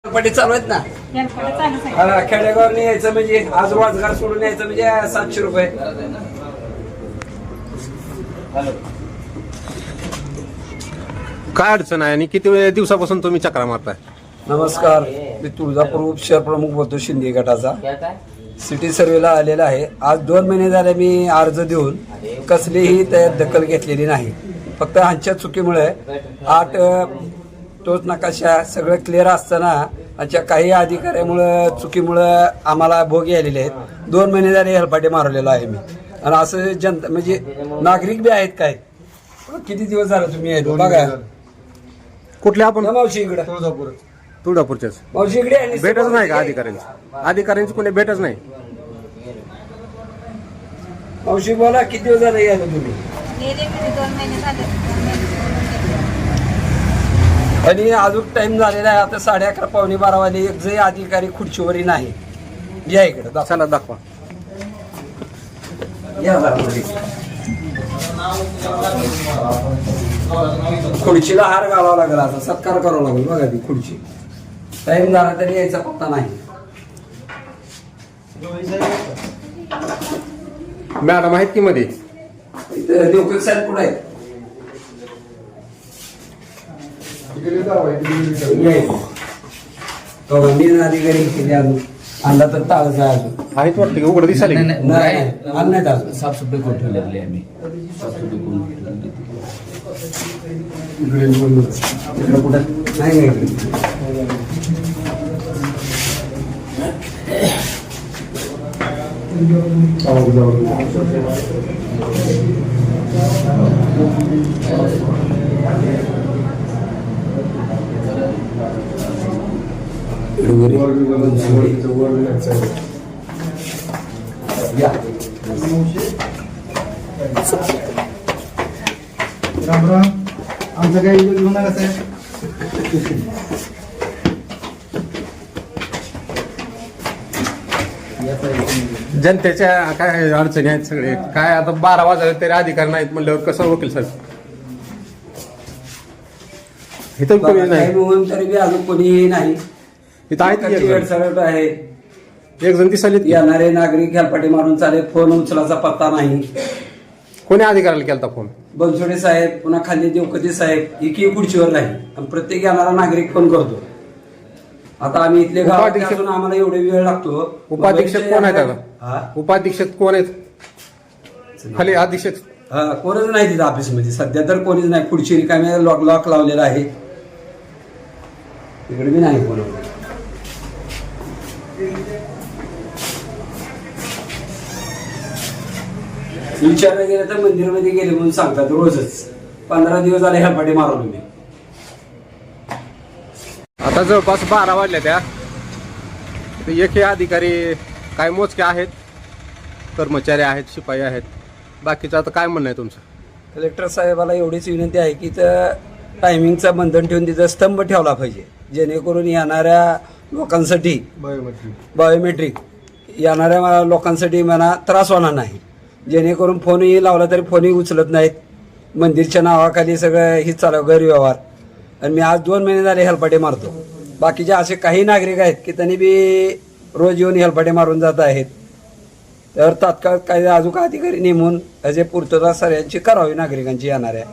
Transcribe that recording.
पट्टी चालू आहेत ना. हा, खेडेगावने यायचं म्हणजे आज रोजगार सोडून यायचं म्हणजे 700 रुपये. काय अडचण आहे आणि किती दिवसापासून तुम्ही चक्रा मारताय? नमस्कार, मी तुळजापूर उपशहर प्रमुख बोलतो शिंदे गटाचा. सिटी सर्वेला आलेला आहे. आज 2 महिने झाले मी अर्ज देऊन कसलीही दखल घेतलेली नाही. फक्त आमच्या चुकीमुळे 8 तोच नकाशा सगळं क्लिअर असताना आमच्या काही अधिकाऱ्यामुळे चुकीमुळे आम्हाला भोग आलेले आहेत. 2 महिने झाले हेलपाटे मारलेलो आहे मी. आणि असं जनता म्हणजे नागरिक बी आहेत काय. किती दिवस झाले तुम्ही बघा. कुठल्या आपण मावशी इकडे तुळजापूरच्याच मावशी इकडे भेटच नाही का अधिकाऱ्यांची कोणी भेटच नाही. मावशी बोला, किती दिवस झाले यायला तुम्ही? आणि अजून टाइम झालेला आहे. आता 11:30 पावणे 12 वाजले. एक जरी अधिकारी खुर्चीवरही नाही. या इकडे चला दाखवा. या खुर्चीला हार घालावा लागेल. आता सत्कार करावा लागेल. बघा ती खुर्ची टाइम झाला तरी यायचा पत्ता नाही. मॅडम आहेत की मध्ये? इथं देवकर साहेब कुठे आहेत? मी अधिकारी केले अजून आणला तर टाळच आहे. अजून आहेत वाटते की उघड दिसायला? नाही नाही अजून साफसफाई करून ठेवलेली आम्ही. साफसफाई करून ठेवलेली. इकडे कुठं नाही राम राम. आमचं काही घेऊन नका साहेब. जनतेच्या काय अडचणी आहेत सगळे. काय आता 12 वाजले तरी अधिकार नाहीत म्हणल्यावर कसं वकील साहेब? इथं कोणी नाही. म्हणून तरी बी अजून कोणीही नाही. इथं आहेत की एक जण? गडसरट आहे. एक जण दिसायलेत की? येणारे नागरिक हेलपाटे मारून चाले. फोन उचलाचा पत्ता नाही. कोणी अधिकाऱ्याला केलता फोन? बनसोडे साहेब, पुन्हा खाली देवकते साहेब एकही खुर्चीवर नाही. आणि प्रत्येक येणारा नागरिक फोन करतो. आता आम्ही इथले गावात उपाधीक्षक- असून आम्हाला एवढे वेळ लागतो. उपाधीक्षक कोण आहेत हा? आता? उपाधीक्षक कोण आहेत खाली? अधीक्षक हा, कोणच नाही तिथं ऑफिसमध्ये सध्या तर कोणीच नाही. खुर्ची रिकामी लॉक लावलेला आहे. इकडे बी नाही कोण. विचारलं गेलं तर मंदिरमध्ये गेले म्हणून सांगतात रोजच. 15 दिवस झाले हेलपाटे मारून मी. आता जवळपास 12 वाजल्या त्या. एकही अधिकारी काय मोजके आहेत, कर्मचारी आहेत, शिपाई आहेत. बाकीचं आता काय म्हणणं आहे तुमचं? कलेक्टर साहेबाला एवढीच विनंती आहे की टायमिंगचा बंधन ठेवून तिथं स्तंभ ठेवला पाहिजे, जेणेकरून येणाऱ्या लोकांसाठी बायोमेट्रिक येणाऱ्या लोकांसाठी मला त्रास होणार नाही. जेणेकरून फोनही लावला तरी फोनही उचलत नाहीत. मंदिरच्या नावाखाली सगळं ही चालू गैरव्यवहार. आणि मी आज 2 महिने झाले हेलपाटे मारतो. बाकीचे असे काही नागरिक आहेत की त्यांनी बी रोज येऊन हेलपाटे मारून जात आहेत. तर तात्काळ काही अजून अधिकारी नेमून याची पूर्तता सर्वांची करावी नागरिकांची येणाऱ्या.